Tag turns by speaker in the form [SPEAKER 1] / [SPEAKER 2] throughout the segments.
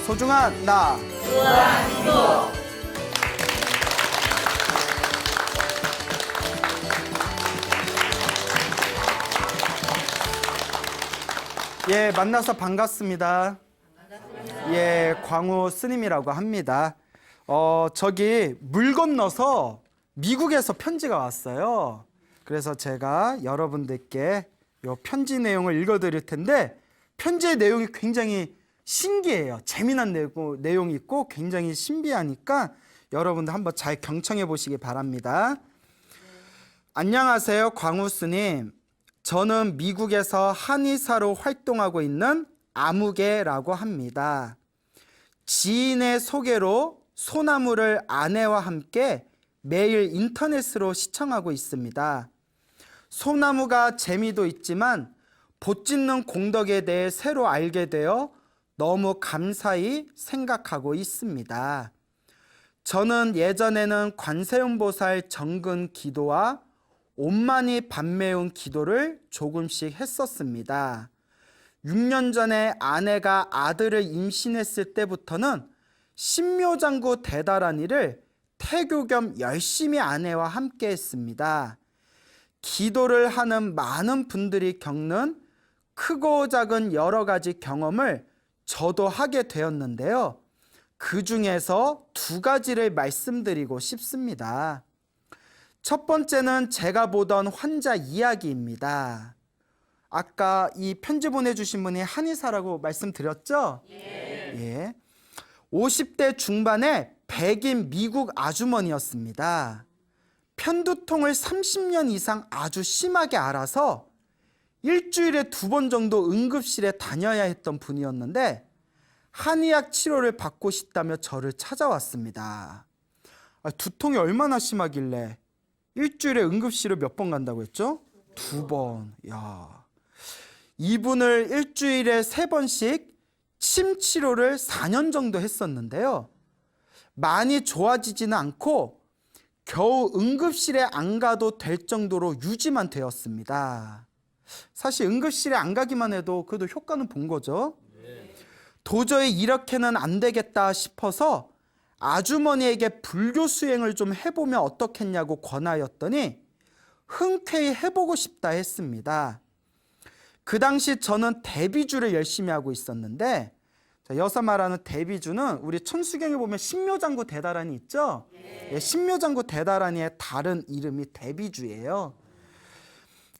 [SPEAKER 1] 소중한 나
[SPEAKER 2] 무한도.
[SPEAKER 1] 예, 만나서 반갑습니다. 예, 광우 스님이라고 합니다. 저기 물 건너서 미국에서 편지가 왔어요. 그래서 제가 여러분들께 이 편지 내용을 읽어드릴 텐데, 편지의 내용이 굉장히 신기해요. 재미난 내용이 있고 굉장히 신비하니까 여러분들 한번 잘 경청해 보시기 바랍니다. 안녕하세요, 광우 스님. 저는 미국에서 한의사로 활동하고 있는 아무개라고 합니다. 지인의 소개로 소나무를 아내와 함께 매일 인터넷으로 시청하고 있습니다. 소나무가 재미도 있지만 봇 짓는 공덕에 대해 새로 알게 되어 너무 감사히 생각하고 있습니다. 저는 예전에는 관세음보살 정근 기도와 온만이 밤매운 기도를 조금씩 했었습니다. 6년 전에 아내가 아들을 임신했을 때부터는 신묘장구 대다라니를 태교 겸 열심히 아내와 함께 했습니다. 기도를 하는 많은 분들이 겪는 크고 작은 여러 가지 경험을 저도 하게 되었는데요. 그 중에서 두 가지를 말씀드리고 싶습니다. 첫 번째는 제가 보던 환자 이야기입니다. 아까 이 편지 보내주신 분이 한의사라고 말씀드렸죠? 예. 50대 중반의 백인 미국 아주머니였습니다. 편두통을 30년 이상 아주 심하게 앓아서 일주일에 2번 정도 응급실에 다녀야 했던 분이었는데, 한의학 치료를 받고 싶다며 저를 찾아왔습니다. 두통이 얼마나 심하길래 일주일에 응급실을 몇 번 간다고 했죠? 2번. 야. 이분을 일주일에 3번씩 침 치료를 4년 정도 했었는데요. 많이 좋아지지는 않고 겨우 응급실에 안 가도 될 정도로 유지만 되었습니다. 사실 응급실에 안 가기만 해도 그래도 효과는 본 거죠. 도저히 이렇게는 안 되겠다 싶어서 아주머니에게 불교 수행을 좀 해보면 어떻겠냐고 권하였더니 흔쾌히 해보고 싶다 했습니다. 그 당시 저는 대비주를 열심히 하고 있었는데, 여기서 말하는 대비주는 우리 천수경에 보면 신묘장구 대다라니 있죠? 예, 신묘장구 대다라니의 다른 이름이 대비주예요.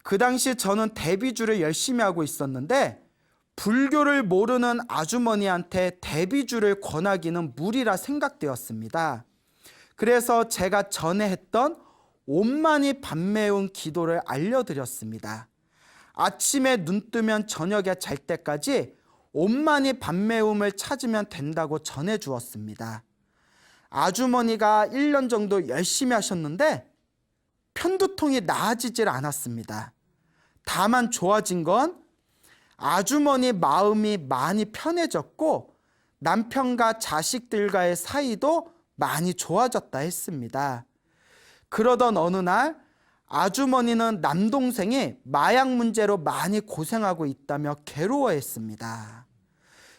[SPEAKER 1] 그 당시 저는 대비주를 열심히 하고 있었는데, 불교를 모르는 아주머니한테 대비주를 권하기는 무리라 생각되었습니다. 그래서 제가 전에 했던 온만이 밤매운 기도를 알려드렸습니다. 아침에 눈 뜨면 저녁에 잘 때까지 온만이 밤매움을 찾으면 된다고 전해주었습니다. 아주머니가 1년 정도 열심히 하셨는데 편두통이 나아지질 않았습니다. 다만 좋아진 건 아주머니 마음이 많이 편해졌고 남편과 자식들과의 사이도 많이 좋아졌다 했습니다. 그러던 어느 날 아주머니는 남동생이 마약 문제로 많이 고생하고 있다며 괴로워했습니다.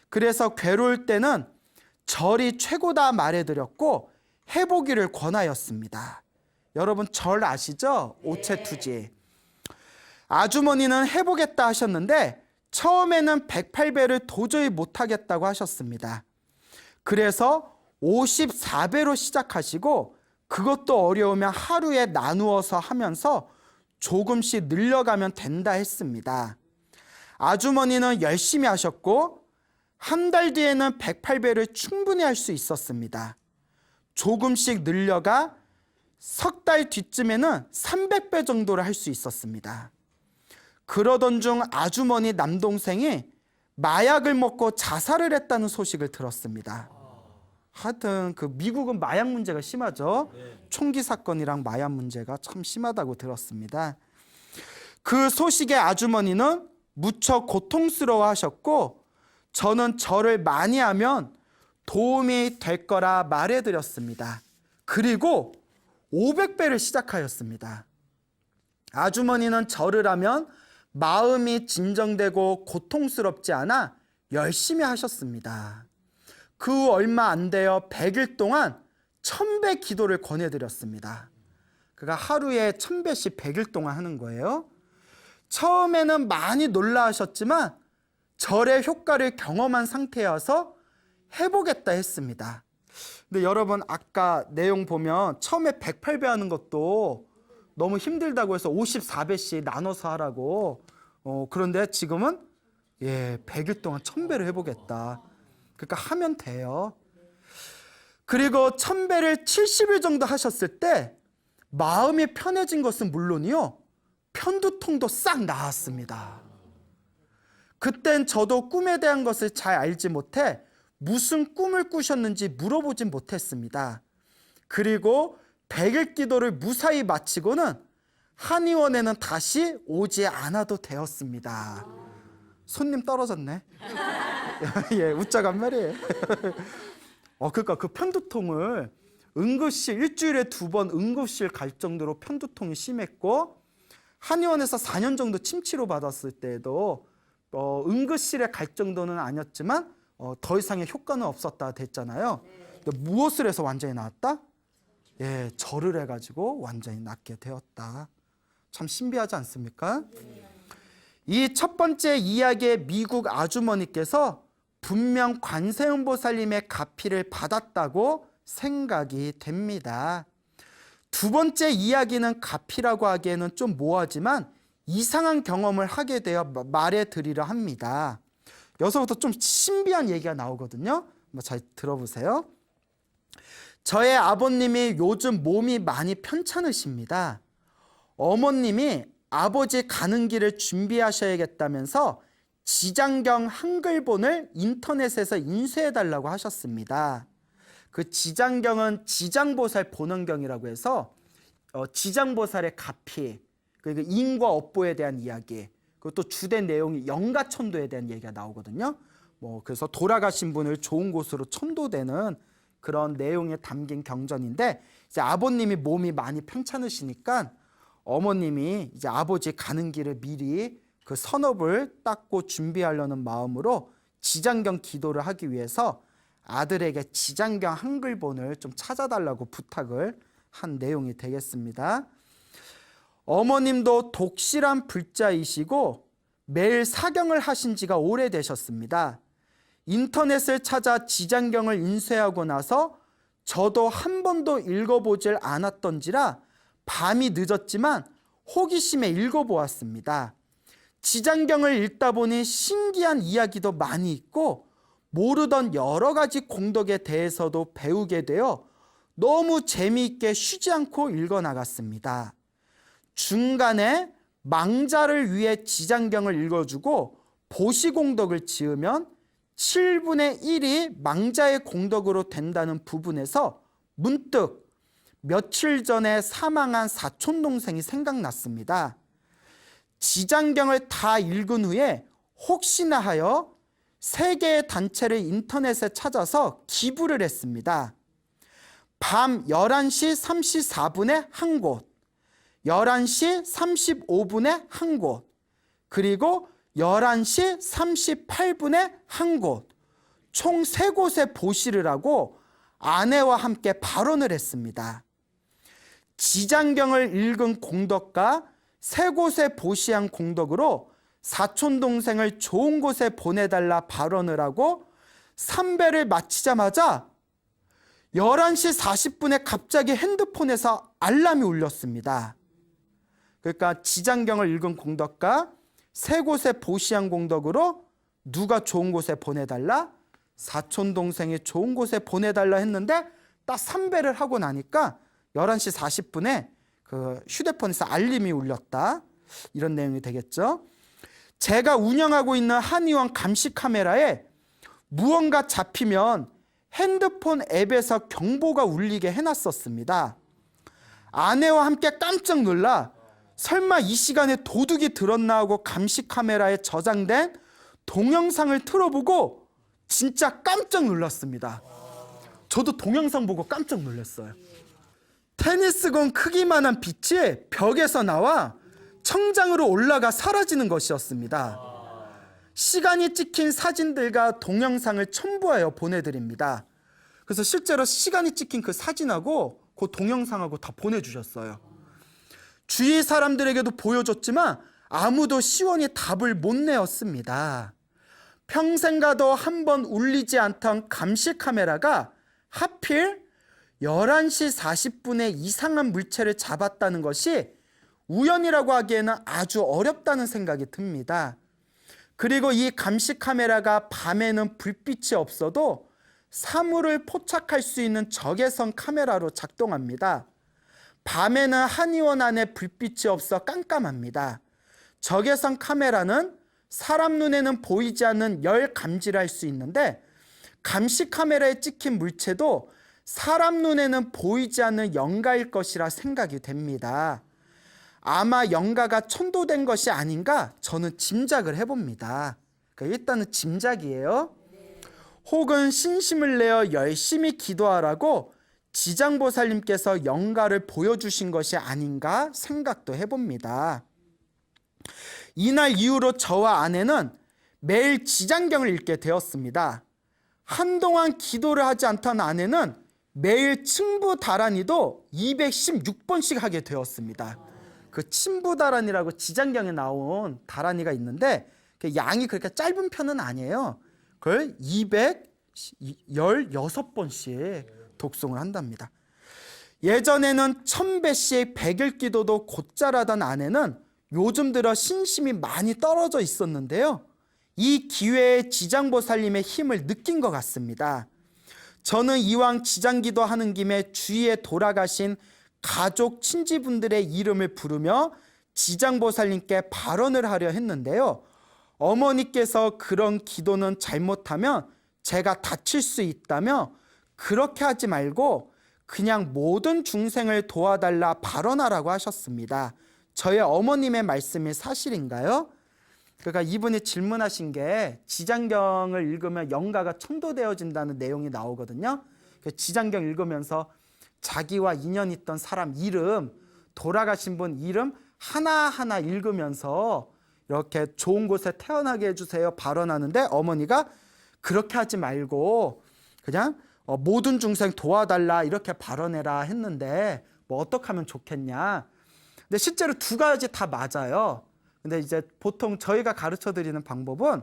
[SPEAKER 1] 그래서 괴로울 때는 절이 최고다 말해드렸고 해보기를 권하였습니다. 여러분 절 아시죠? 오체투지. 아주머니는 해보겠다 하셨는데 처음에는 108배를 도저히 못하겠다고 하셨습니다. 그래서 54배로 시작하시고 그것도 어려우면 하루에 나누어서 하면서 조금씩 늘려가면 된다 했습니다. 아주머니는 열심히 하셨고 한 달 뒤에는 108배를 충분히 할 수 있었습니다. 조금씩 늘려가 석 달 뒤쯤에는 300배 정도를 할 수 있었습니다. 그러던 중 아주머니 남동생이 마약을 먹고 자살을 했다는 소식을 들었습니다. 하여튼 그 미국은 마약 문제가 심하죠. 총기 사건이랑 마약 문제가 참 심하다고 들었습니다. 그 소식에 아주머니는 무척 고통스러워 하셨고 저는 절을 많이 하면 도움이 될 거라 말해드렸습니다. 그리고 500배를 시작하였습니다. 아주머니는 절을 하면 마음이 진정되고 고통스럽지 않아 열심히 하셨습니다. 그 얼마 안 되어 100일 동안 1000배 기도를 권해드렸습니다. 그가 하루에 1000배씩 100일 동안 하는 거예요. 처음에는 많이 놀라하셨지만 절의 효과를 경험한 상태여서 해보겠다 했습니다. 근데 여러분 아까 내용 보면 처음에 108배 하는 것도 너무 힘들다고 해서 54배씩 나눠서 하라고. 그런데 지금은 100일 동안 1000배를 해보겠다. 그러니까 하면 돼요. 그리고 1000배를 70일 정도 하셨을 때 마음이 편해진 것은 물론이요, 편두통도 싹 나았습니다. 그땐 저도 꿈에 대한 것을 잘 알지 못해 무슨 꿈을 꾸셨는지 물어보진 못했습니다. 그리고 100일 기도를 무사히 마치고는 한의원에는 다시 오지 않아도 되었습니다. 손님 떨어졌네. 예, 웃자간 말이에요. 그러니까 그 편두통을 응급실 일주일에 2번 응급실 갈 정도로 편두통이 심했고, 한의원에서 4년 정도 침치료 받았을 때에도 응급실에 갈 정도는 아니었지만 더 이상의 효과는 없었다 됐잖아요. 근데 무엇을 해서 완전히 나았다? 절을 해가지고 완전히 낫게 되었다. 참 신비하지 않습니까? 이 첫 번째 이야기의 미국 아주머니께서 분명 관세음보살님의 가피를 받았다고 생각이 됩니다. 두 번째 이야기는 가피라고 하기에는 좀 모호하지만 이상한 경험을 하게 되어 말해 드리려 합니다. 여기서부터 좀 신비한 얘기가 나오거든요. 한번 잘 들어보세요. 저의 아버님이 요즘 몸이 많이 편찮으십니다. 어머님이 아버지 가는 길을 준비하셔야겠다면서 지장경 한글본을 인터넷에서 인쇄해달라고 하셨습니다. 그 지장경은 지장보살 본원경이라고 해서 지장보살의 가피, 그리고 인과 업보에 대한 이야기, 그리고 또 주된 내용이 영가천도에 대한 얘기가 나오거든요. 그래서 돌아가신 분을 좋은 곳으로 천도되는 그런 내용에 담긴 경전인데, 이제 아버님이 몸이 많이 편찮으시니까 어머님이 이제 아버지 가는 길을 미리 그 선업을 닦고 준비하려는 마음으로 지장경 기도를 하기 위해서 아들에게 지장경 한글본을 좀 찾아달라고 부탁을 한 내용이 되겠습니다. 어머님도 독실한 불자이시고 매일 사경을 하신 지가 오래되셨습니다. 인터넷을 찾아 지장경을 인쇄하고 나서 저도 한 번도 읽어보질 않았던지라 밤이 늦었지만 호기심에 읽어보았습니다. 지장경을 읽다 보니 신기한 이야기도 많이 있고 모르던 여러 가지 공덕에 대해서도 배우게 되어 너무 재미있게 쉬지 않고 읽어나갔습니다. 중간에 망자를 위해 지장경을 읽어주고 보시공덕을 지으면 7분의 1이 망자의 공덕으로 된다는 부분에서 문득 며칠 전에 사망한 사촌동생이 생각났습니다. 지장경을 다 읽은 후에 혹시나 하여 3개의 단체를 인터넷에 찾아서 기부를 했습니다. 밤 11시 34분에 한 곳, 11시 35분에 한 곳, 그리고 11시 38분에 한 곳, 총 3곳에 보시를 하고 아내와 함께 발언을 했습니다. 지장경을 읽은 공덕과 3곳에 보시한 공덕으로 사촌동생을 좋은 곳에 보내달라 발언을 하고 3배를 마치자마자 11시 40분에 갑자기 핸드폰에서 알람이 울렸습니다. 그러니까 지장경을 읽은 공덕과 3곳에 보시한 공덕으로 누가 좋은 곳에 보내달라? 사촌동생이 좋은 곳에 보내달라 했는데 딱 3배를 하고 나니까 11시 40분에 그 휴대폰에서 알림이 울렸다. 이런 내용이 되겠죠. 제가 운영하고 있는 한의원 감시 카메라에 무언가 잡히면 핸드폰 앱에서 경보가 울리게 해놨었습니다. 아내와 함께 깜짝 놀라 설마 이 시간에 도둑이 들었나 하고 감시 카메라에 저장된 동영상을 틀어보고 진짜 깜짝 놀랐습니다. 저도 동영상 보고 깜짝 놀랐어요. 테니스공 크기만한 빛이 벽에서 나와 청장으로 올라가 사라지는 것이었습니다. 시간이 찍힌 사진들과 동영상을 첨부하여 보내드립니다. 그래서 실제로 시간이 찍힌 그 사진하고 그 동영상하고 다 보내주셨어요. 주위 사람들에게도 보여줬지만 아무도 시원히 답을 못 내었습니다. 평생 가도 한 번 울리지 않던 감시 카메라가 하필 11시 40분에 이상한 물체를 잡았다는 것이 우연이라고 하기에는 아주 어렵다는 생각이 듭니다. 그리고 이 감시 카메라가 밤에는 불빛이 없어도 사물을 포착할 수 있는 적외선 카메라로 작동합니다. 밤에는 한의원 안에 불빛이 없어 깜깜합니다. 적외선 카메라는 사람 눈에는 보이지 않는 열 감지를 할 수 있는데 감시 카메라에 찍힌 물체도 사람 눈에는 보이지 않는 영가일 것이라 생각이 됩니다. 아마 영가가 천도된 것이 아닌가 저는 짐작을 해봅니다. 그러니까 일단은 짐작이에요. 혹은 신심을 내어 열심히 기도하라고 지장보살님께서 영가를 보여주신 것이 아닌가 생각도 해봅니다. 이날 이후로 저와 아내는 매일 지장경을 읽게 되었습니다. 한동안 기도를 하지 않던 아내는 매일 층부다란이도 216번씩 하게 되었습니다. 그 침부다란이라고 지장경에 나온 다란이가 있는데 양이 그렇게 짧은 편은 아니에요. 그걸 216번씩 독송을 한답니다. 예전에는 1000배씩 100일 기도도 곧잘 하던 아내는 요즘 들어 신심이 많이 떨어져 있었는데요. 이 기회에 지장보살님의 힘을 느낀 것 같습니다. 저는 이왕 지장기도 하는 김에 주위에 돌아가신 가족 친지분들의 이름을 부르며 지장보살님께 발언을 하려 했는데요. 어머니께서 그런 기도는 잘못하면 제가 다칠 수 있다며 그렇게 하지 말고 그냥 모든 중생을 도와달라 발언하라고 하셨습니다. 저의 어머님의 말씀이 사실인가요? 그러니까 이분이 질문하신 게 지장경을 읽으면 영가가 천도되어진다는 내용이 나오거든요. 지장경 읽으면서 자기와 인연 있던 사람 이름, 돌아가신 분 이름 하나하나 읽으면서 이렇게 좋은 곳에 태어나게 해주세요 발언하는데 어머니가 그렇게 하지 말고 그냥 모든 중생 도와달라 이렇게 발언해라 했는데 뭐 어떻게 하면 좋겠냐. 근데 실제로 두 가지 다 맞아요. 근데 이제 보통 저희가 가르쳐 드리는 방법은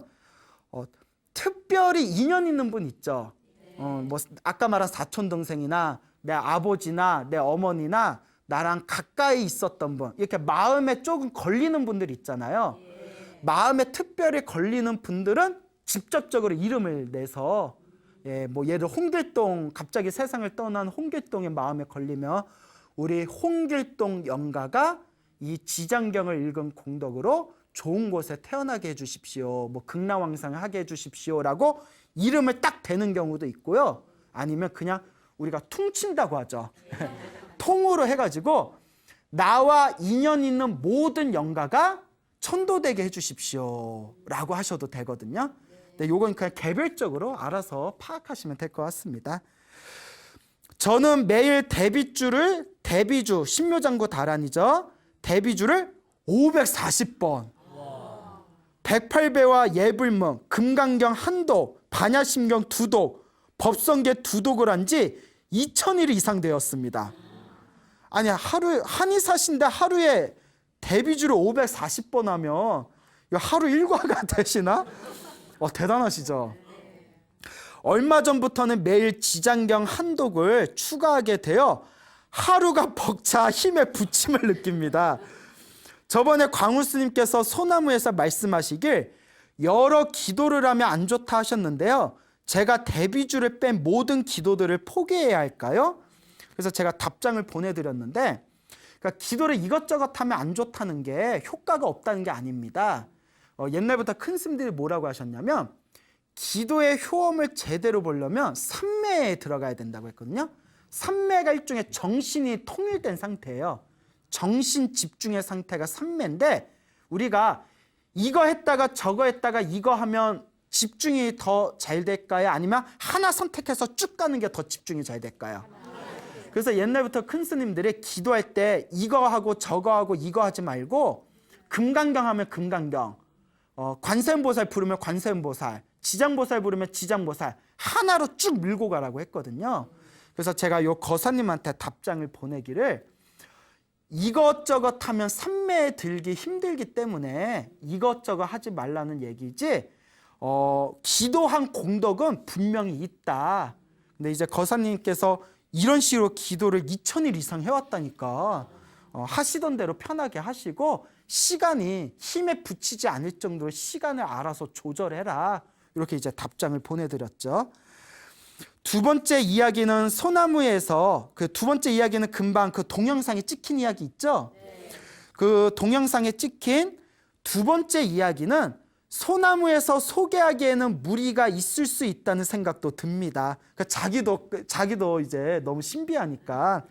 [SPEAKER 1] 특별히 인연 있는 분 있죠. 뭐 아까 말한 사촌 동생이나 내 아버지나 내 어머니나 나랑 가까이 있었던 분, 이렇게 마음에 조금 걸리는 분들 있잖아요. 마음에 특별히 걸리는 분들은 직접적으로 이름을 내서 뭐 예를 홍길동, 갑자기 세상을 떠난 홍길동의 마음에 걸리면 우리 홍길동 영가가 이 지장경을 읽은 공덕으로 좋은 곳에 태어나게 해주십시오. 뭐 극락왕상을 하게 해주십시오라고 이름을 딱 대는 경우도 있고요. 아니면 그냥 우리가 퉁친다고 하죠. 통으로 해가지고 나와 인연 있는 모든 영가가 천도되게 해주십시오라고 하셔도 되거든요. 근데 요건 그냥 개별적으로 알아서 파악하시면 될 것 같습니다. 저는 매일 대비주 신묘장구 다란이죠. 대비주를 540번 108배와 예불문, 금강경 한독, 반야심경 두독, 법성계 두독을 한 지 2000일 이상 되었습니다. 아니 한의사신데 하루에 대비주를 540번 하면 하루 일과가 되시나? 대단하시죠? 얼마 전부터는 매일 지장경 한독을 추가하게 되어 하루가 벅차 힘의 부침을 느낍니다. 저번에 광우 스님께서 소나무에서 말씀하시길 여러 기도를 하면 안 좋다 하셨는데요. 제가 대비주를 뺀 모든 기도들을 포기해야 할까요? 그래서 제가 답장을 보내드렸는데 그러니까 기도를 이것저것 하면 안 좋다는 게 효과가 없다는 게 아닙니다. 옛날부터 큰 스님들이 뭐라고 하셨냐면 기도의 효험을 제대로 보려면 삼매에 들어가야 된다고 했거든요. 삼매가 일종의 정신이 통일된 상태예요. 정신 집중의 상태가 삼매인데 우리가 이거 했다가 저거 했다가 이거 하면 집중이 더 잘 될까요? 아니면 하나 선택해서 쭉 가는 게 더 집중이 잘 될까요? 그래서 옛날부터 큰 스님들이 기도할 때 이거 하고 저거 하고 이거 하지 말고 금강경 하면 금강경, 관세음보살 부르면 관세음보살, 지장보살 부르면 지장보살 하나로 쭉 밀고 가라고 했거든요. 그래서 제가 요 거사님한테 답장을 보내기를 이것저것 하면 삼매에 들기 힘들기 때문에 이것저것 하지 말라는 얘기지 기도한 공덕은 분명히 있다. 근데 이제 거사님께서 이런 식으로 기도를 2000일 이상 해왔다니까 하시던 대로 편하게 하시고 시간이 힘에 부치지 않을 정도로 시간을 알아서 조절해라. 이렇게 이제 답장을 보내드렸죠. 두 번째 이야기는 소나무에서 그 두 번째 이야기는 금방 그 동영상에 찍힌 이야기 있죠? 그 동영상에 찍힌 두 번째 이야기는 소나무에서 소개하기에는 무리가 있을 수 있다는 생각도 듭니다. 자기도 이제 너무 신비하니까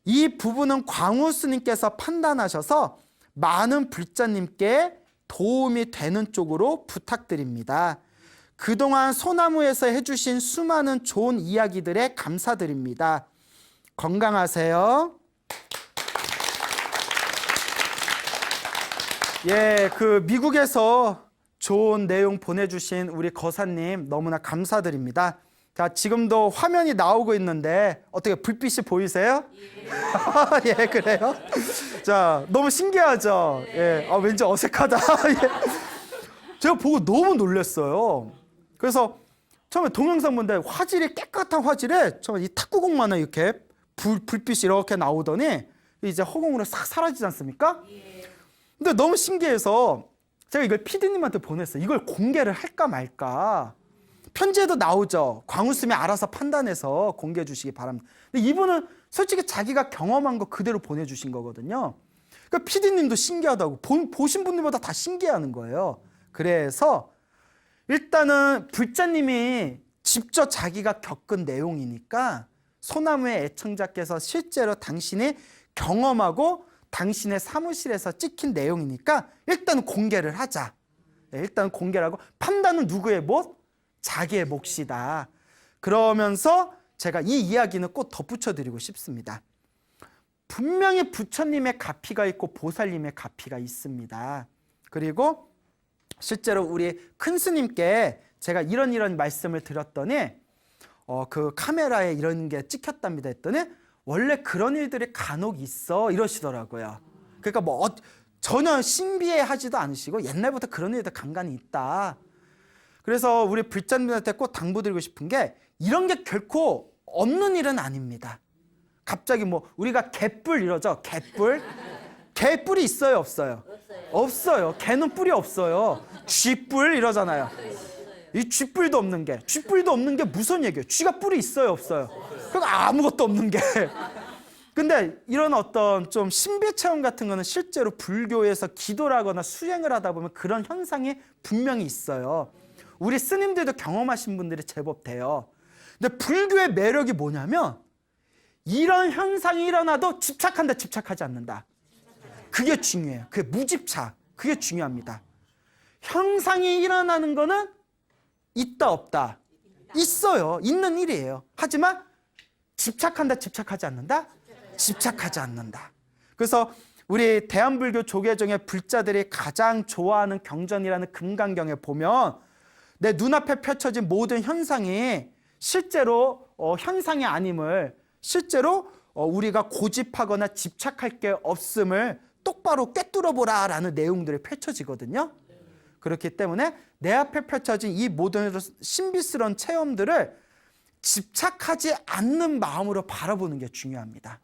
[SPEAKER 1] 이 부분은 광우 스님께서 판단하셔서 많은 불자님께 도움이 되는 쪽으로 부탁드립니다. 그동안 소나무에서 해주신 수많은 좋은 이야기들에 감사드립니다. 건강하세요. 예, 그 미국에서 좋은 내용 보내주신 우리 거사님 너무나 감사드립니다. 자, 지금도 화면이 나오고 있는데 어떻게 불빛이 보이세요? 예, 예 그래요? 자, 너무 신기하죠? 예, 왠지 어색하다. 예. 제가 보고 너무 놀랐어요. 그래서 처음에 동영상 본데 화질이 깨끗한 화질에 처음에 이 탁구공만한 이렇게 불빛이 이렇게 나오더니 이제 허공으로 싹 사라지지 않습니까? 근데 너무 신기해서 제가 이걸 PD님한테 보냈어요. 이걸 공개를 할까 말까. 편지에도 나오죠. 광우스님이 알아서 판단해서 공개해 주시기 바랍니다. 근데 이분은 솔직히 자기가 경험한 거 그대로 보내주신 거거든요. 그러니까 PD님도 신기하다고 보신 분들보다 다 신기해하는 거예요. 그래서 일단은 불자님이 직접 자기가 겪은 내용이니까 소나무의 애청자께서 실제로 당신이 경험하고 당신의 사무실에서 찍힌 내용이니까 일단 공개를 하자. 일단 공개를 하고 판단은 누구의 몫? 자기의 몫이다. 그러면서 제가 이 이야기는 꼭 덧붙여 드리고 싶습니다. 분명히 부처님의 가피가 있고 보살님의 가피가 있습니다. 그리고 실제로 우리 큰 스님께 제가 이런 말씀을 드렸더니 그 카메라에 이런 게 찍혔답니다 했더니 원래 그런 일들이 간혹 있어 이러시더라고요. 그러니까 뭐 전혀 신비해하지도 않으시고 옛날부터 그런 일들 간간히 있다. 그래서 우리 불자님들한테 꼭 당부드리고 싶은 게 이런 게 결코 없는 일은 아닙니다. 갑자기 뭐 우리가 개뿔 이러죠. 개뿔이 있어요 없어요? 없어요. 개는 뿔이 없어요. 쥐뿔 이러잖아요. 이 쥐뿔도 없는 게 무슨 얘기예요? 쥐가 뿔이 있어요 없어요? 그럼 아무것도 없는 게. 근데 이런 어떤 좀 신비 체험 같은 거는 실제로 불교에서 기도를 하거나 수행을 하다 보면 그런 현상이 분명히 있어요. 우리 스님들도 경험하신 분들이 제법 돼요. 근데 불교의 매력이 뭐냐면 이런 현상이 일어나도 집착한다 집착하지 않는다. 그게 중요해요. 그게 무집착. 그게 중요합니다. 현상이 일어나는 거는 있다 없다. 있어요. 있는 일이에요. 하지만 집착한다 집착하지 않는다? 집착하지 않는다. 그래서 우리 대한불교 조계종의 불자들이 가장 좋아하는 경전이라는 금강경에 보면 내 눈앞에 펼쳐진 모든 현상이 실제로 현상이 아님을 실제로 우리가 고집하거나 집착할 게 없음을 똑바로 꿰뚫어보라 라는 내용들이 펼쳐지거든요. 그렇기 때문에 내 앞에 펼쳐진 이 모든 신비스러운 체험들을 집착하지 않는 마음으로 바라보는 게 중요합니다.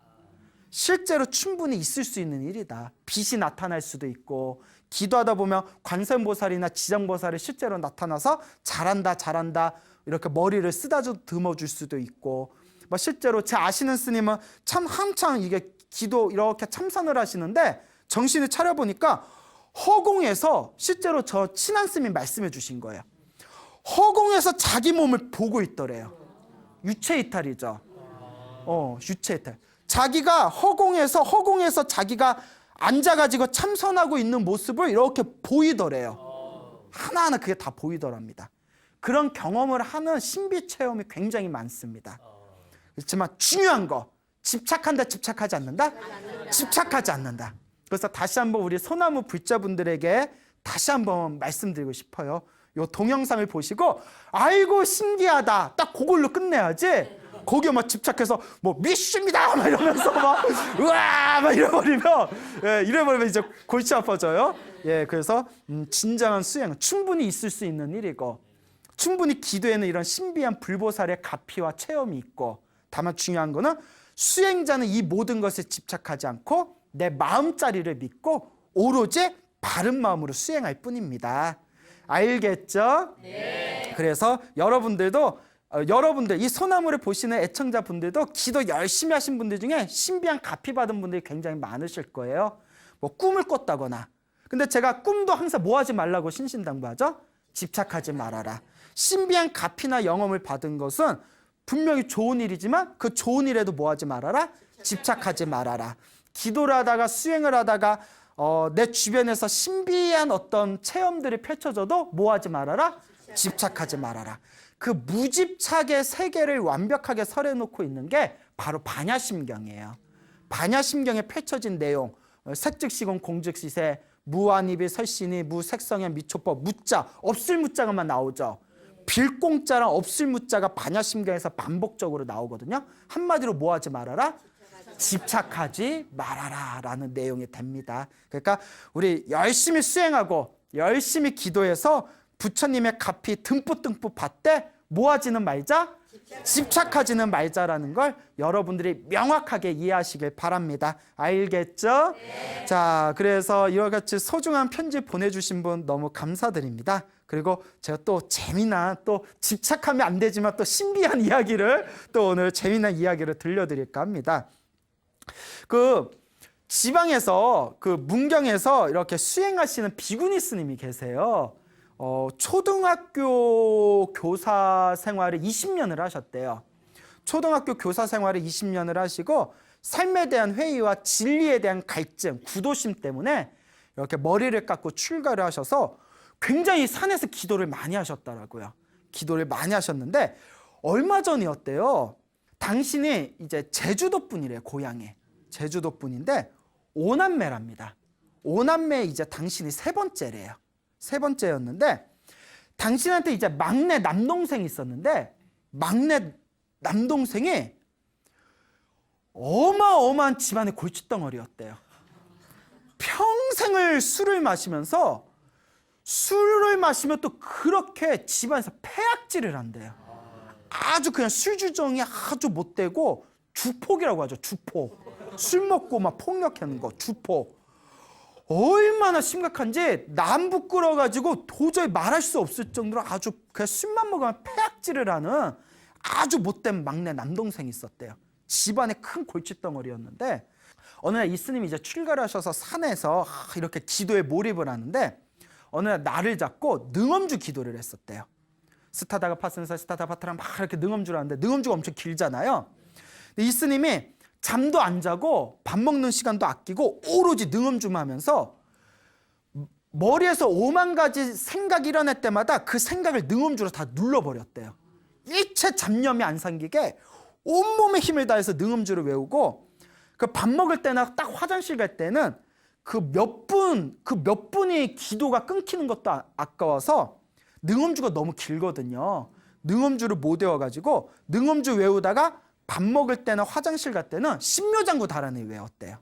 [SPEAKER 1] 실제로 충분히 있을 수 있는 일이다. 빛이 나타날 수도 있고 기도하다 보면 관세음보살이나 지장보살이 실제로 나타나서 잘한다 이렇게 머리를 쓰다듬어 줄 수도 있고 뭐 실제로 제 아시는 스님은 참 한창 이게 기도 이렇게 참선을 하시는데 정신을 차려보니까 허공에서 실제로 저 친한 스님이 말씀해 주신 거예요. 허공에서 자기 몸을 보고 있더래요. 유체이탈이죠. 유체이탈. 자기가 허공에서 자기가 앉아가지고 참선하고 있는 모습을 이렇게 보이더래요. 하나하나 그게 다 보이더랍니다. 그런 경험을 하는 신비 체험이 굉장히 많습니다. 그렇지만 중요한 거 집착한다 집착하지 않는다? 집착하지 않는다. 그래서 다시 한번 우리 소나무 불자분들에게 다시 한번 말씀드리고 싶어요. 요 동영상을 보시고 아이고 신기하다 딱 그걸로 끝내야지 거기에 막 집착해서 뭐 미십니다 막 이러면서 막 우와 막 이래버리면 이제 골치 아파져요. 예, 그래서 진정한 수행은 충분히 있을 수 있는 일이고 충분히 기도에는 이런 신비한 불보살의 가피와 체험이 있고 다만 중요한 거는 수행자는 이 모든 것에 집착하지 않고 내 마음자리를 믿고 오로지 바른 마음으로 수행할 뿐입니다. 알겠죠? 네. 그래서 여러분들 이 소나무를 보시는 애청자분들도 기도 열심히 하신 분들 중에 신비한 가피 받은 분들이 굉장히 많으실 거예요. 뭐 꿈을 꿨다거나. 근데 제가 꿈도 항상 뭐 하지 말라고 신신당부하죠? 집착하지 말아라. 신비한 가피나 영험을 받은 것은 분명히 좋은 일이지만 그 좋은 일에도 뭐 하지 말아라? 집착하지 말아라. 기도를 하다가 수행을 하다가 내 주변에서 신비한 어떤 체험들이 펼쳐져도 뭐 하지 말아라? 집착하지 말아라. 그 무집착의 세계를 완벽하게 설해놓고 있는 게 바로 반야심경이에요. 반야심경에 펼쳐진 내용, 색즉시공 공즉시세, 무한입이 설신이 무색성의 미초법, 무자, 없을 무자가만 나오죠. 빌공자랑 없을 무자가 반야심경에서 반복적으로 나오거든요. 한마디로 뭐 하지 말아라? 집착하지 말아라 라는 내용이 됩니다. 그러니까 우리 열심히 수행하고 열심히 기도해서 부처님의 가피 듬뿍듬뿍 받되 뭐 하지는 말자? 집착하지는 말자라는 걸 여러분들이 명확하게 이해하시길 바랍니다. 알겠죠? 네. 자, 그래서 이와 같이 소중한 편지 보내주신 분 너무 감사드립니다. 그리고 제가 또 재미난 또 집착하면 안 되지만 또 신비한 이야기를 또 오늘 재미난 이야기를 들려드릴까 합니다. 그 지방에서 그 문경에서 이렇게 수행하시는 비구니 스님이 계세요. 초등학교 교사 생활을 20년을 하셨대요. 초등학교 교사 생활을 20년을 하시고 삶에 대한 회의와 진리에 대한 갈증, 구도심 때문에 이렇게 머리를 깎고 출가를 하셔서 굉장히 산에서 기도를 많이 하셨더라고요. 기도를 많이 하셨는데 얼마 전이었대요. 당신이 이제 제주도 분이래요. 고향에. 제주도 분인데 오남매랍니다. 오남매 이제 당신이 세 번째래요. 세 번째였는데 당신한테 이제 막내 남동생이 있었는데 막내 남동생이 어마어마한 집안의 골칫덩어리였대요. 평생을 술을 마시면서 술을 마시면 또 그렇게 집안에서 폐악질을 한대요. 아주 그냥 술주정이 아주 못되고 주폭이라고 하죠. 주폭. 술 먹고 막 폭력하는 거 주폭. 얼마나 심각한지 남 부끄러워가지고 도저히 말할 수 없을 정도로 아주 그냥 술만 먹으면 폐악질을 하는 아주 못된 막내 남동생이 있었대요. 집안에 큰 골칫덩어리였는데 어느 날 이 스님이 이제 출가를 하셔서 산에서 이렇게 기도에 몰입을 하는데 어느 날 날을 잡고 능엄주 기도를 했었대요. 스타다가 파슨사 스타다 파타랑 막 이렇게 능엄주를 하는데 능엄주가 엄청 길잖아요. 근데 이 스님이 잠도 안 자고 밥 먹는 시간도 아끼고 오로지 능엄주만 하면서 머리에서 5만 가지 생각이 일어날 때마다 그 생각을 능엄주로 다 눌러버렸대요. 일체 잡념이 안 생기게 온몸에 힘을 다해서 능엄주를 외우고 그 밥 먹을 때나 딱 화장실 갈 때는 그 몇 분이 기도가 끊기는 것도 아까워서 능엄주가 너무 길거든요. 능엄주를 못 외워가지고 능엄주 외우다가 밥 먹을 때나 화장실 갈 때는 신묘장구 달아내 외웠대요.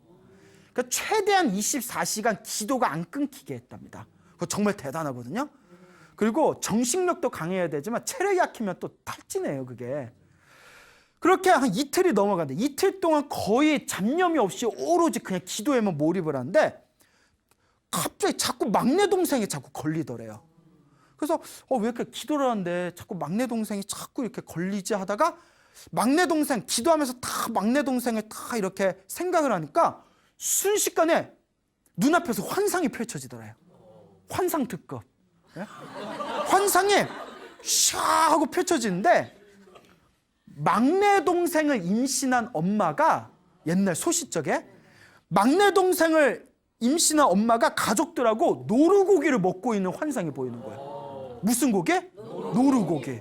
[SPEAKER 1] 그러니까 최대한 24시간 기도가 안 끊기게 했답니다. 그거 정말 대단하거든요. 그리고 정신력도 강해야 되지만 체력이 약하면 또 탈진해요, 그게. 그렇게 한 이틀이 넘어갔는데 이틀 동안 거의 잡념이 없이 오로지 그냥 기도에만 몰입을 하는데 갑자기 자꾸 막내 동생이 자꾸 걸리더래요. 그래서 왜 이렇게 기도를 하는데 자꾸 막내 동생이 자꾸 이렇게 걸리지 하다가 막내 동생 기도하면서 다 막내 동생을 다 이렇게 생각을 하니까 순식간에 눈앞에서 환상이 펼쳐지더래요. 환상 특급. 네? 환상이 샤 하고 펼쳐지는데 막내 동생을 임신한 엄마가 옛날 소시적에 막내 동생을 임신한 엄마가 가족들하고 노루고기를 먹고 있는 환상이 보이는 거예요. 무슨 고기? 노루고기.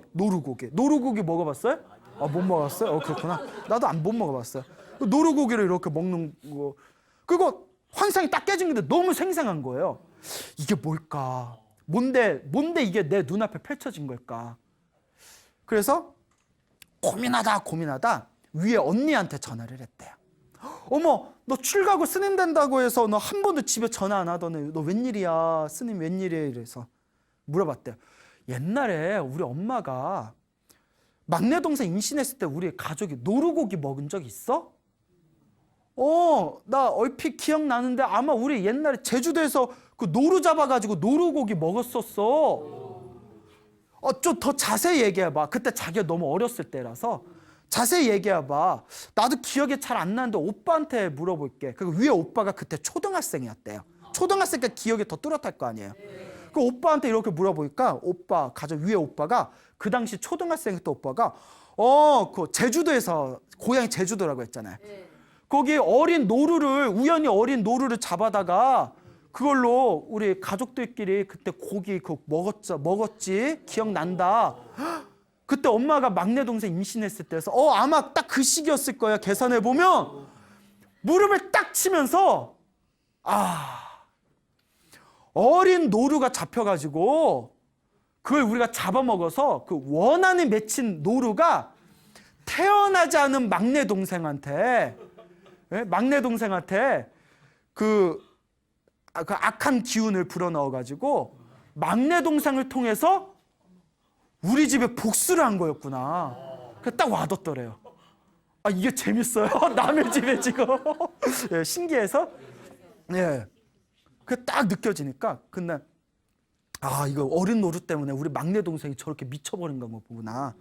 [SPEAKER 1] 노루고기 먹어봤어요? 못 먹어봤어요? 그렇구나. 나도 못 먹어봤어요. 노루고기를 이렇게 먹는 거. 그리고 환상이 딱 깨진 건데 너무 생생한 거예요. 이게 뭘까? 뭔데 이게 내 눈앞에 펼쳐진 걸까? 그래서 고민하다 위에 언니한테 전화를 했대요. 어머, 너 출가고 스님 된다고 해서 너 한 번도 집에 전화 안 하더니 너 웬일이야? 스님 웬일이야? 이래서 물어봤대요. 옛날에 우리 엄마가 막내 동생 임신했을 때 우리 가족이 노루고기 먹은 적 있어? 나 얼핏 기억나는데 아마 우리 옛날에 제주도에서 그 노루 잡아가지고 노루고기 먹었었어. 좀 더 자세히 얘기해봐. 그때 자기가 너무 어렸을 때라서 자세히 얘기해봐. 나도 기억이 잘 안 나는데 오빠한테 물어볼게. 그 위에 오빠가 그때 초등학생이었대요. 초등학생이니까 기억이 더 뚜렷할 거 아니에요. 그 오빠한테 이렇게 물어보니까 오빠, 가족 위에 오빠가 그 당시 초등학생 때 오빠가 그 제주도에서 고향이 제주도라고 했잖아요. 거기 우연히 어린 노루를 잡아다가 그걸로 우리 가족들끼리 그때 고기 먹었지 기억난다. 그때 엄마가 막내 동생 임신했을 때여서 아마 딱 그 시기였을 거야. 계산해 보면 무릎을 딱 치면서 어린 노루가 잡혀가지고 그걸 우리가 잡아먹어서 그 원한에 맺힌 노루가 태어나지 않은 막내 동생한테 그 악한 기운을 불어넣어가지고 막내 동생을 통해서 우리 집에 복수를 한 거였구나. 딱 와닿더래요. 이게 재밌어요. 남의 집에 지금 신기해서 그 딱 느껴지니까 근데 이거 어린 노루 때문에 우리 막내 동생이 저렇게 미쳐버린 거구나.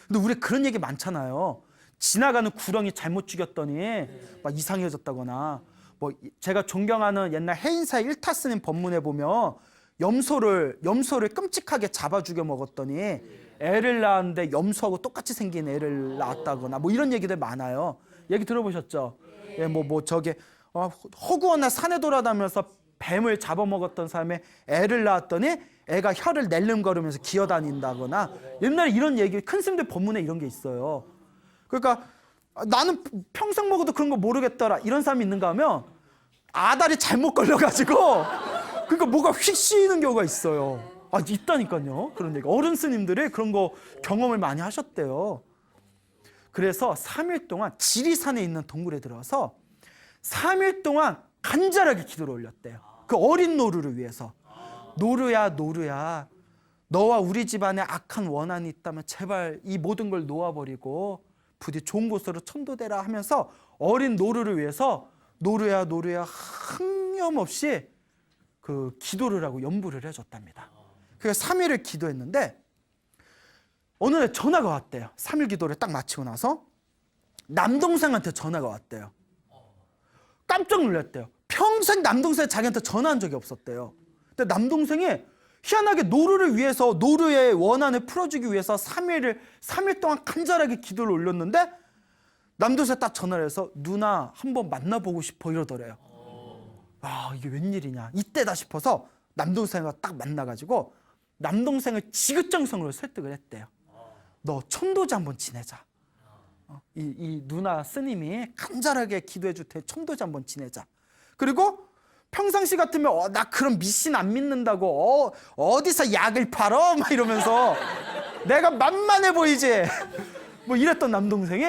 [SPEAKER 1] 근데 우리 그런 얘기 많잖아요. 지나가는 구렁이 잘못 죽였더니 막 이상해졌다거나 뭐 제가 존경하는 옛날 해인사의 일타스님 법문에 보면 염소를 끔찍하게 잡아 죽여 먹었더니 애를 낳았는데 염소하고 똑같이 생긴 애를 낳았다거나 뭐 이런 얘기들 많아요. 얘기 들어보셨죠? 저게 허구한 날 산에 돌아다니면서 뱀을 잡아먹었던 사람의 애를 낳았더니 애가 혀를 낼름거리면서 기어다닌다거나 옛날에 이런 얘기 큰 스님들 법문에 이런 게 있어요. 그러니까 나는 평생 먹어도 그런 거 모르겠더라 이런 사람이 있는가 하면 아다리 잘못 걸려가지고 그러니까 뭐가 휙 씌이는 경우가 있어요. 있다니까요. 그런 얘기. 어른 스님들이 그런 거 경험을 많이 하셨대요. 그래서 3일 동안 지리산에 있는 동굴에 들어서 3일 동안 간절하게 기도를 올렸대요. 그 어린 노루를 위해서. 노루야 너와 우리 집안에 악한 원한이 있다면 제발 이 모든 걸 놓아버리고 부디 좋은 곳으로 천도되라 하면서 어린 노루를 위해서 노루야 흥염없이 그 기도를 하고 염불을 해줬답니다. 그래서 3일을 기도했는데 어느 날 전화가 왔대요. 3일 기도를 딱 마치고 나서 남동생한테 전화가 왔대요. 깜짝 놀랐대요. 평생 남동생이 자기한테 전화한 적이 없었대요. 근데 남동생이 희한하게 노루를 위해서 노루의 원한을 풀어주기 위해서 3일 동안 간절하게 기도를 올렸는데 남동생 딱 전화를 해서 누나 한번 만나보고 싶어 이러더래요. 이게 웬일이냐 이때다 싶어서 남동생과 딱 만나가지고 남동생을 지극정성으로 설득을 했대요. 너 천도제 한번 지내자. 이 누나 스님이 간절하게 기도해 줄 테니 천도제 한번 지내자. 그리고 평상시 같으면 나 그런 미신 안 믿는다고 어디서 약을 팔어? 막 이러면서 내가 만만해 보이지? 뭐 이랬던 남동생이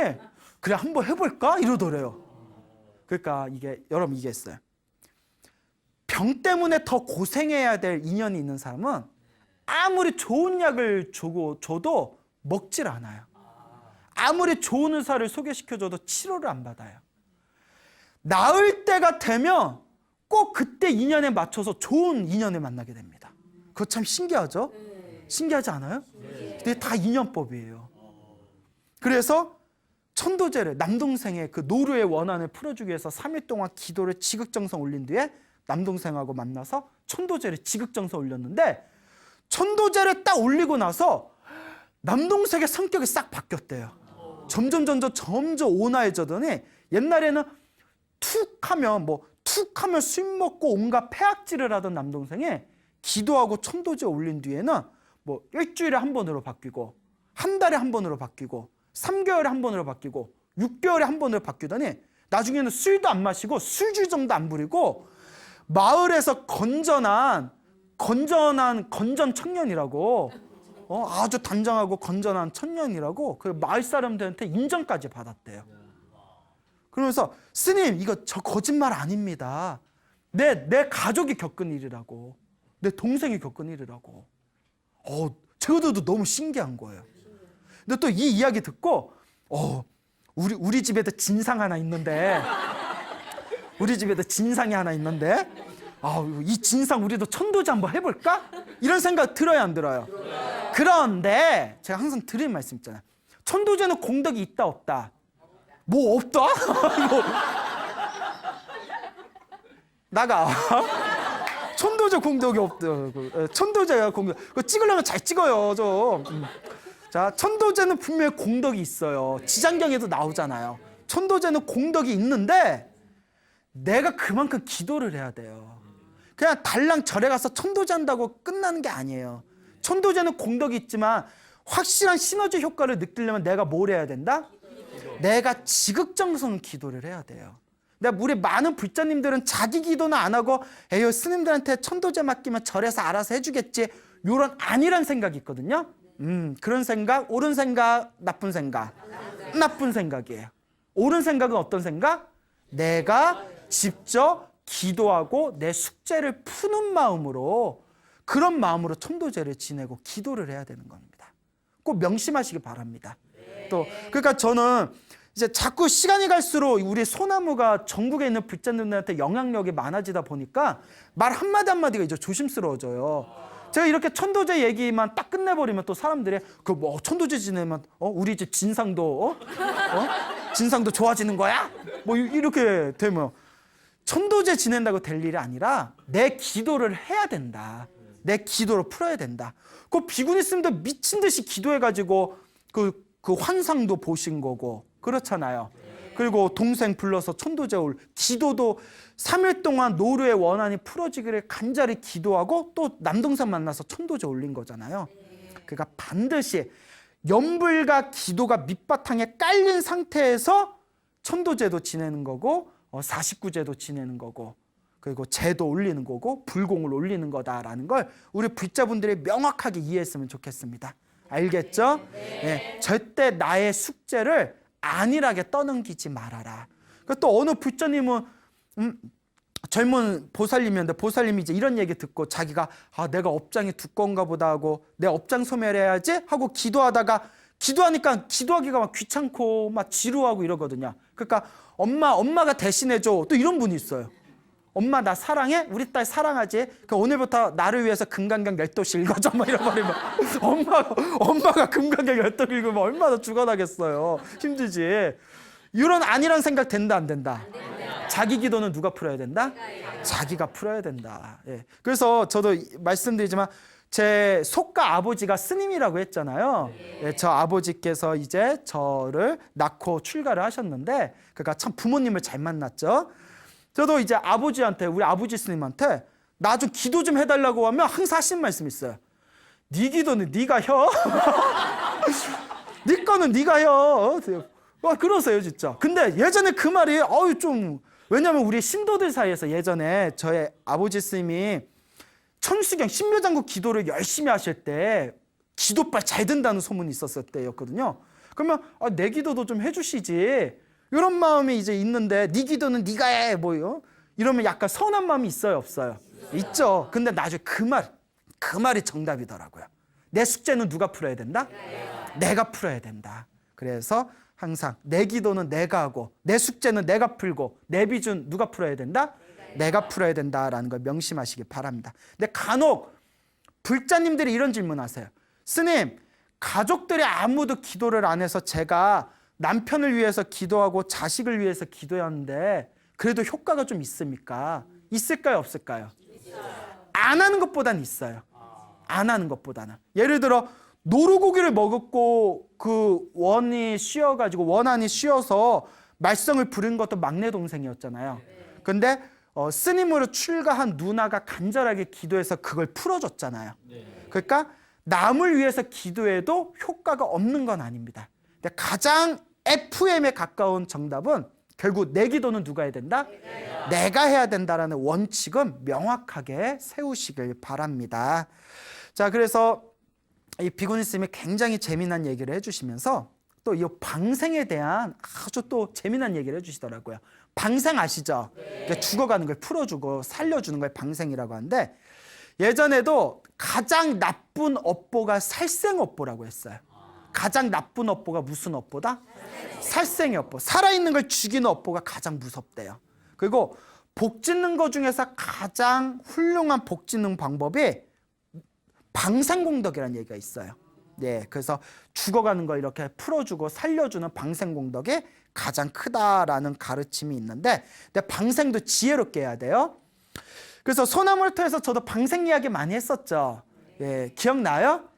[SPEAKER 1] 그래 한번 해볼까? 이러더래요. 그러니까 여러분 이게 있어요. 병 때문에 더 고생해야 될 인연이 있는 사람은 아무리 좋은 약을 줘도 먹질 않아요. 아무리 좋은 의사를 소개시켜줘도 치료를 안 받아요. 나을 때가 되면 꼭 그때 인연에 맞춰서 좋은 인연을 만나게 됩니다. 그거 참 신기하죠? 신기하지 않아요? 근데 다 인연법이에요. 그래서 천도제를 남동생의 그 노루의 원한을 풀어주기 위해서 3일 동안 기도를 지극정성 올린 뒤에 남동생하고 만나서 천도제를 지극정성 올렸는데 천도제를 딱 올리고 나서 남동생의 성격이 싹 바뀌었대요. 점점 온화해지더니 옛날에는 툭 하면 술 먹고 온갖 폐악질을 하던 남동생이 기도하고 천도제 올린 뒤에는 뭐 일주일에 한 번으로 바뀌고 한 달에 한 번으로 바뀌고 3개월에 한 번으로 바뀌고 6개월에 한 번으로 바뀌더니 나중에는 술도 안 마시고 술주정도 안 부리고 마을에서 건전 청년이라고, 아주 단정하고 건전한 청년이라고 그 마을 사람들한테 인정까지 받았대요. 그러면서 스님, 이거 저 거짓말 아닙니다. 내 가족이 겪은 일이라고, 내 동생이 겪은 일이라고. 저도 너무 신기한 거예요. 근데 또 이 이야기 듣고 우리 집에도 진상 하나 있는데, 이 진상 우리도 천도제 한번 해볼까? 이런 생각 들어요, 안 들어요? 그런데 제가 항상 드리는 말씀 있잖아요. 천도제는 공덕이 있다 없다? 뭐 없다? 나가. 천도제 공덕이 없다. 천도제가 공덕. 그거 찍으려면 잘 찍어요, 좀. 자, 천도제는 분명히 공덕이 있어요. 지장경에도 나오잖아요. 천도제는 공덕이 있는데 내가 그만큼 기도를 해야 돼요. 그냥 달랑 절에 가서 천도제 한다고 끝나는 게 아니에요. 천도제는 공덕이 있지만 확실한 시너지 효과를 느끼려면 내가 뭘 해야 된다? 내가 지극정성 기도를 해야 돼요. 근데 우리 많은 불자님들은 자기 기도는 안 하고 에휴, 스님들한테 천도제 맡기면 절에서 알아서 해주겠지, 요런 아니란 생각이 있거든요. 그런 생각, 옳은 생각, 나쁜 생각? 나쁜 생각이에요. 옳은 생각은 어떤 생각? 내가 직접 기도하고 내 숙제를 푸는 마음으로, 그런 마음으로 천도제를 지내고 기도를 해야 되는 겁니다. 꼭 명심하시기 바랍니다. 또 그러니까 저는 이제 자꾸 시간이 갈수록 우리 소나무가 전국에 있는 불자님들한테 영향력이 많아지다 보니까 말 한마디 한마디가 이제 조심스러워져요. 제가 이렇게 천도제 얘기만 딱 끝내버리면 또 사람들이 그 뭐 천도제 지내면 우리 집 진상도 진상도 좋아지는 거야? 뭐 이렇게 되면 천도제 지낸다고 될 일이 아니라 내 기도를 해야 된다. 내 기도로 풀어야 된다. 그 비구니 스님도 미친 듯이 기도해가지고 그 환상도 보신 거고 그렇잖아요. 그리고 동생 불러서 천도제 올 기도도 3일 동안 노루의 원한이 풀어지기를 간절히 기도하고 또 남동생 만나서 천도제 올린 거잖아요. 그러니까 반드시 염불과 기도가 밑바탕에 깔린 상태에서 천도제도 지내는 거고 49제도 지내는 거고 그리고 제도 올리는 거고 불공을 올리는 거다라는 걸 우리 불자분들이 명확하게 이해했으면 좋겠습니다. 알겠죠? 네. 절대 나의 숙제를 안일하게 떠넘기지 말아라. 또 어느 불자님은 젊은 보살님이었는데 보살님이 이제 이런 얘기 듣고 자기가 내가 업장이 두꺼운가 보다 하고 내 업장 소멸해야지 하고 기도하니까 기도하기가 막 귀찮고 막 지루하고 이러거든요. 그러니까 엄마가 대신해줘 또 이런 분이 있어요. 엄마 나 사랑해? 우리 딸 사랑하지? 그러니까 오늘부터 나를 위해서 금강경 10도씩 읽어줘 막 이러버리면 엄마가 금강경 10도 읽으면 얼마나 죽어나겠어요. 힘들지. 이런 안일한 생각 된다 안 된다? 자기 기도는 누가 풀어야 된다? 자기가 풀어야 된다. 예. 그래서 저도 말씀드리지만 제 속가 아버지가 스님이라고 했잖아요. 예, 저 아버지께서 이제 저를 낳고 출가를 하셨는데 그러니까 참 부모님을 잘 만났죠. 저도 이제 아버지한테 우리 아버지 스님한테 나 좀 기도 좀 해달라고 하면 항상 하시는 말씀이 있어요. 네 기도는 네가 혀. 네 거는 네가 혀. 그러세요 진짜. 근데 예전에 그 말이 좀 왜냐면 우리 신도들 사이에서 예전에 저의 아버지 스님이 천수경 신묘장구 기도를 열심히 하실 때 기도빨 잘 된다는 소문이 있었을 때였거든요. 그러면 내 기도도 좀 해주시지. 이런 마음이 이제 있는데 네 기도는 네가 해 뭐요? 이러면 약간 서운한 마음이 있어요 없어요? 있죠. 근데 나중에 그 말이 정답이더라고요. 내 숙제는 누가 풀어야 된다? 내가 풀어야 된다. 그래서 항상 내 기도는 내가 하고 내 숙제는 내가 풀고 내 비준 누가 풀어야 된다? 내가 풀어야 된다라는 걸 명심하시기 바랍니다. 근데 간혹 불자님들이 이런 질문하세요. 스님, 가족들이 아무도 기도를 안 해서 제가 남편을 위해서 기도하고 자식을 위해서 기도했는데 그래도 효과가 좀 있습니까? 있을까요? 없을까요? 안 하는 것보다는 있어요. 안 하는 것보다는. 예를 들어 노루고기를 먹었고 그 원한이 쉬어서 말썽을 부린 것도 막내 동생이었잖아요. 근데 스님으로 출가한 누나가 간절하게 기도해서 그걸 풀어줬잖아요. 그러니까 남을 위해서 기도해도 효과가 없는 건 아닙니다. 근데 가장 FM에 가까운 정답은 결국 내 기도는 누가 해야 된다? 내가 해야 된다라는 원칙은 명확하게 세우시길 바랍니다. 자, 그래서 이 비구니 스님이 굉장히 재미난 얘기를 해주시면서 또 이 방생에 대한 아주 또 재미난 얘기를 해주시더라고요. 방생 아시죠? 그러니까 죽어가는 걸 풀어주고 살려주는 걸 방생이라고 하는데, 예전에도 가장 나쁜 업보가 살생업보라고 했어요. 가장 나쁜 업보가 무슨 업보다? 살생의 업보. 살아있는 걸 죽이는 업보가 가장 무섭대요. 그리고 복 짓는 것 중에서 가장 훌륭한 복 짓는 방법이 방생공덕이라는 얘기가 있어요. 예, 그래서 죽어가는 걸 이렇게 풀어주고 살려주는 방생공덕이 가장 크다라는 가르침이 있는데, 근데 방생도 지혜롭게 해야 돼요. 그래서 소나무를터에서 저도 방생 이야기 많이 했었죠. 예, 기억나요?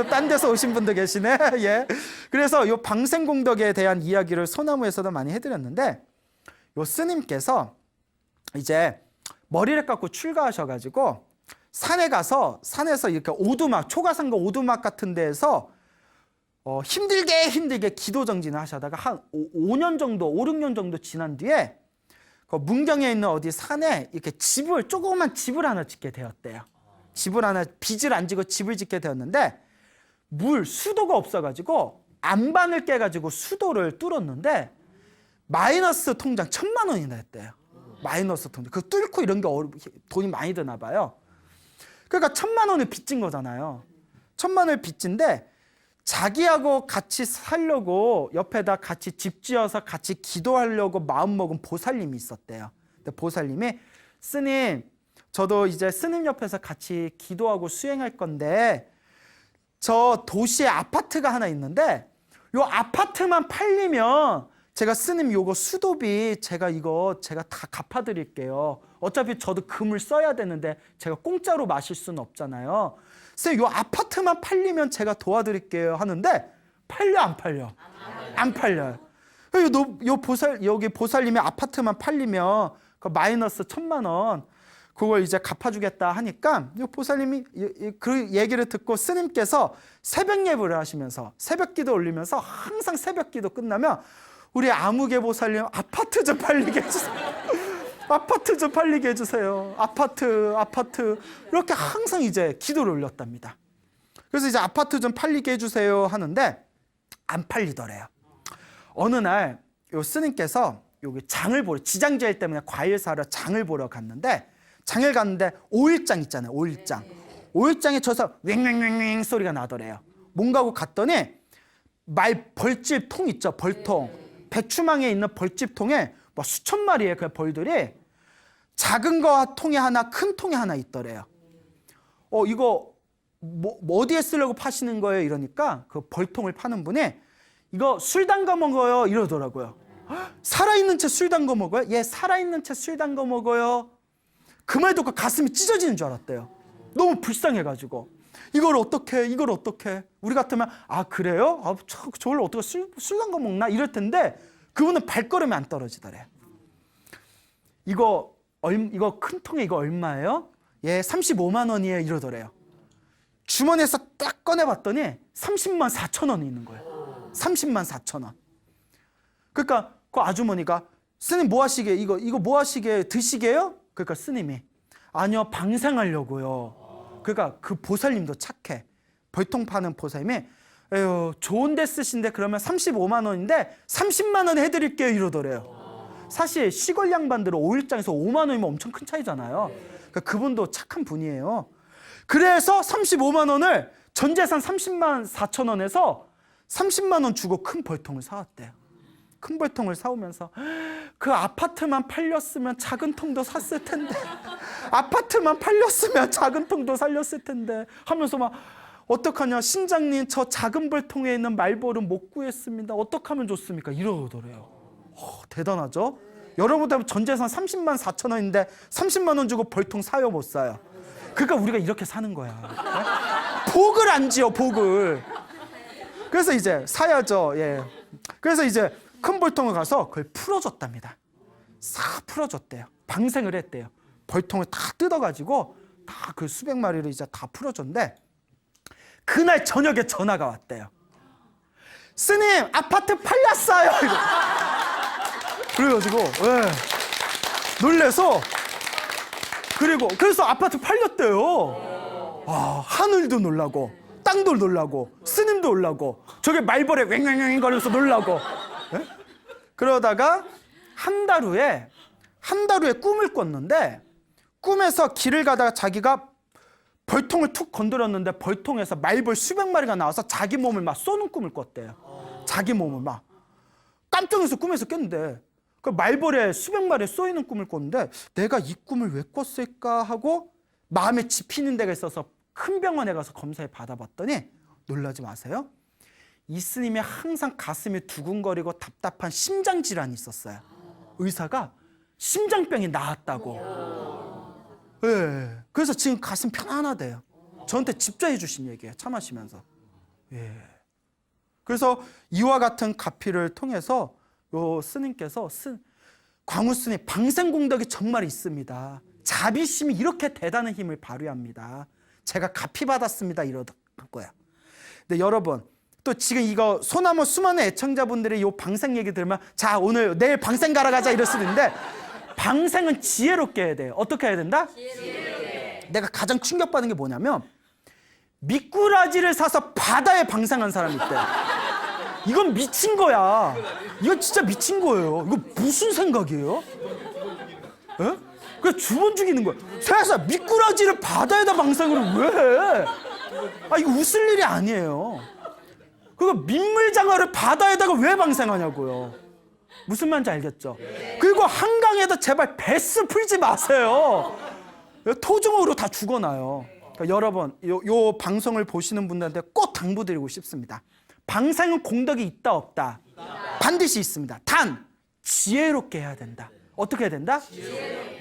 [SPEAKER 1] 딴 데서 오신 분도 계시네. 예. 그래서 이 방생공덕에 대한 이야기를 소나무에서도 많이 해드렸는데, 요 스님께서 이제 머리를 깎고 출가하셔가지고 산에 가서 산에서 이렇게 오두막, 초가상가 오두막 같은 데에서 힘들게 기도 정진을 하시다가 한 5년 정도, 5, 6년 정도 지난 뒤에 그 문경에 있는 어디 산에 이렇게 집을, 조그만 집을 하나 짓게 되었대요. 집을 하나, 빚을 안 지고 집을 짓게 되었는데, 수도가 없어가지고 안반을 깨가지고 수도를 뚫었는데 마이너스 통장 1,000만 원이나 했대요. 마이너스 통장. 그 뚫고 이런 게 돈이 많이 드나 봐요. 그러니까 1,000만 원을 빚진 거잖아요. 1,000만 원을 빚진데 자기하고 같이 살려고 옆에다 같이 집 지어서 같이 기도하려고 마음먹은 보살님이 있었대요. 근데 보살님이, 스님, 저도 이제 스님 옆에서 같이 기도하고 수행할 건데 저 도시에 아파트가 하나 있는데 요 아파트만 팔리면 제가 스님 요거 수도비 제가 다 갚아드릴게요. 어차피 저도 금을 써야 되는데 제가 공짜로 마실 수는 없잖아요. 쌤, 요 아파트만 팔리면 제가 도와드릴게요 하는데, 팔려 안 팔려? 안 팔려요. 여기 보살님이 아파트만 팔리면 그 마이너스 1,000만 원 그걸 이제 갚아주겠다 하니까, 이 보살님이 그 얘기를 듣고 스님께서 새벽 예불을 하시면서 새벽 기도 올리면서 항상 새벽 기도 끝나면 우리 아무개 보살님 아파트 좀 팔리게 해주세요. 아파트 좀 팔리게 해주세요. 아파트. 이렇게 항상 이제 기도를 올렸답니다. 그래서 이제 아파트 좀 팔리게 해주세요 하는데 안 팔리더래요. 어느 날 요 스님께서 여기 장을 보러, 지장제일 때문에 과일 사러 장을 보러 갔는데, 장을 갔는데 오일장 있잖아요. 오일장에 저서 왱왱왱 소리가 나더래요. 뭔가 하고 갔더니 벌집 통 있죠. 벌통. 배추망에 있는 벌집통에 뭐 수천 마리의 그 벌들이 작은 거 통에 하나, 큰 통에 하나 있더래요. 이거 어디에 쓰려고 파시는 거예요? 이러니까 그 벌통을 파는 분이, 이거 술 담가 먹어요 이러더라고요. 살아있는 채 술 담가 먹어요? 예, 살아있는 채 술 담가 먹어요. 그 말 듣고 가슴이 찢어지는 줄 알았대요. 너무 불쌍해가지고. 이걸 어떻게 우리 같으면, 아 그래요? 저걸 어떻게 술 담가 먹나? 이럴 텐데 그분은 발걸음이 안 떨어지더래. 이거 큰 통에 이거 얼마예요? 예, 35만 원이에요 이러더래요. 주머니에서 딱 꺼내봤더니 30만 4천 원이 있는 거예요. 30만 4천 원. 그러니까 그 아주머니가, 스님 뭐 하시게, 이거 뭐 하시게, 드시게요? 그러니까 스님이, 아니요, 방생하려고요. 그러니까 그 보살님도 착해. 벌통 파는 보살님이, 에휴, 좋은 데 쓰신데 그러면 35만 원인데 30만 원 해드릴게요 이러더래요. 사실 시골 양반들은 오일장에서 5만 원이면 엄청 큰 차이잖아요. 그러니까 그분도 착한 분이에요. 그래서 35만 원을 전 재산 30만 4천 원에서 30만 원 주고 큰 벌통을 사왔대요. 큰 벌통을 사오면서, 그 아파트만 팔렸으면 작은 통도 샀을 텐데, 아파트만 팔렸으면 작은 통도 살렸을 텐데 하면서 막, 어떡하냐, 신장님 저 작은 벌통에 있는 말벌은 못 구했습니다. 어떻게 하면 좋습니까? 이러더래요. 대단하죠? 여러분들 전 재산 30만 4천 원인데 30만 원 주고 벌통 사요, 못 사요? 그러니까 우리가 이렇게 사는 거야. 네? 복을 안 지어, 복을. 그래서 이제 사야죠. 예. 그래서 이제 큰 벌통을 가서 그걸 풀어줬답니다. 싹 풀어줬대요. 방생을 했대요. 벌통을 다 뜯어가지고 다 그 수백 마리를 이제 다 풀어줬는데, 그날 저녁에 전화가 왔대요. 스님, 아파트 팔렸어요. 그래가지고 놀래서 그래서 아파트 팔렸대요. 하늘도 놀라고 땅도 놀라고 스님도 놀라고 저게 말벌에 왱왱왱 거리면서 놀라고. 그러다가 한 달 후에 꿈을 꿨는데 꿈에서 길을 가다가 자기가 벌통을 툭 건드렸는데 벌통에서 말벌 수백 마리가 나와서 자기 몸을 막 쏘는 꿈을 꿨대요. 자기 몸을 막 깜짝 놀라서 꿈에서 깼는데 그 말벌에 수백 마리에 쏘이는 꿈을 꿨는데 내가 이 꿈을 왜 꿨을까 하고 마음에 짚히는 데가 있어서 큰 병원에 가서 검사를 받아봤더니 놀라지 마세요. 이 스님이 항상 가슴이 두근거리고 답답한 심장 질환이 있었어요. 의사가 심장병이 나았다고. 그래서 지금 가슴 편안하대요. 저한테 직접 해주신 얘기예요. 차 마시면서. 그래서 이와 같은 가피를 통해서 요 스님께서 광우 스님 방생공덕이 정말 있습니다. 자비심이 이렇게 대단한 힘을 발휘합니다. 제가 가피 받았습니다. 이러던 거야. 근데 여러분 또 지금 이거 소나무 수많은 애청자분들이 요 방생 얘기 들으면 자 오늘 내일 방생 가러 가자 이럴 수도 있는데 방생은 지혜롭게 해야 돼요. 어떻게 해야 된다? 지혜롭게. 내가 가장 충격받은 게 뭐냐면 미꾸라지를 사서 바다에 방생한 사람이 있대. 이건 미친 거야. 이건 진짜 미친 거예요. 이거 무슨 생각이에요? 그래서 두 번 죽이는 거야. 세상 미꾸라지를 바다에다 방생을 왜 해? 이거 웃을 일이 아니에요. 그리고 민물장어를 바다에다가 왜 방생하냐고요. 무슨 말인지 알겠죠? 그리고 한강에다 제발 배스 풀지 마세요. 토종으로 다 죽어나요. 그러니까 여러분 요 방송을 보시는 분들한테 꼭 당부드리고 싶습니다. 방생은 공덕이 있다 없다? 반드시 있습니다. 단 지혜롭게 해야 된다. 어떻게 해야 된다?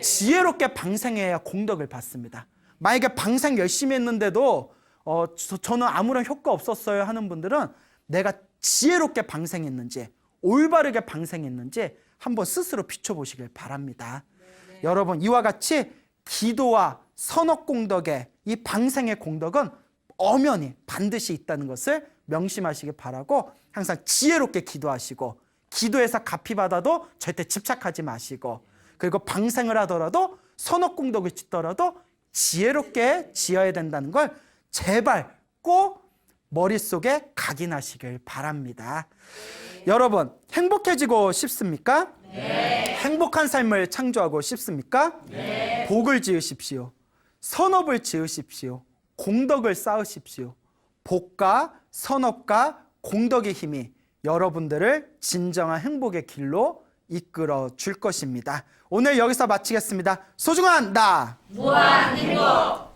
[SPEAKER 1] 지혜롭게 방생해야 공덕을 받습니다. 만약에 방생 열심히 했는데도 저는 아무런 효과 없었어요 하는 분들은 내가 지혜롭게 방생했는지 올바르게 방생했는지 한번 스스로 비춰보시길 바랍니다. 여러분 이와 같이 기도와 선업공덕의 이 방생의 공덕은 엄연히 반드시 있다는 것을 명심하시길 바라고 항상 지혜롭게 기도하시고 기도에서 갚이 받아도 절대 집착하지 마시고 그리고 방생을 하더라도 선업공덕을 짓더라도 지혜롭게 지어야 된다는 걸 제발 꼭 머릿속에 각인하시길 바랍니다. 여러분 행복해지고 싶습니까?
[SPEAKER 2] 네.
[SPEAKER 1] 행복한 삶을 창조하고 싶습니까?
[SPEAKER 2] 네.
[SPEAKER 1] 복을 지으십시오. 선업을 지으십시오. 공덕을 쌓으십시오. 복과 선업과 공덕의 힘이 여러분들을 진정한 행복의 길로 이끌어 줄 것입니다. 오늘 여기서 마치겠습니다. 소중한 나
[SPEAKER 2] 무한 행복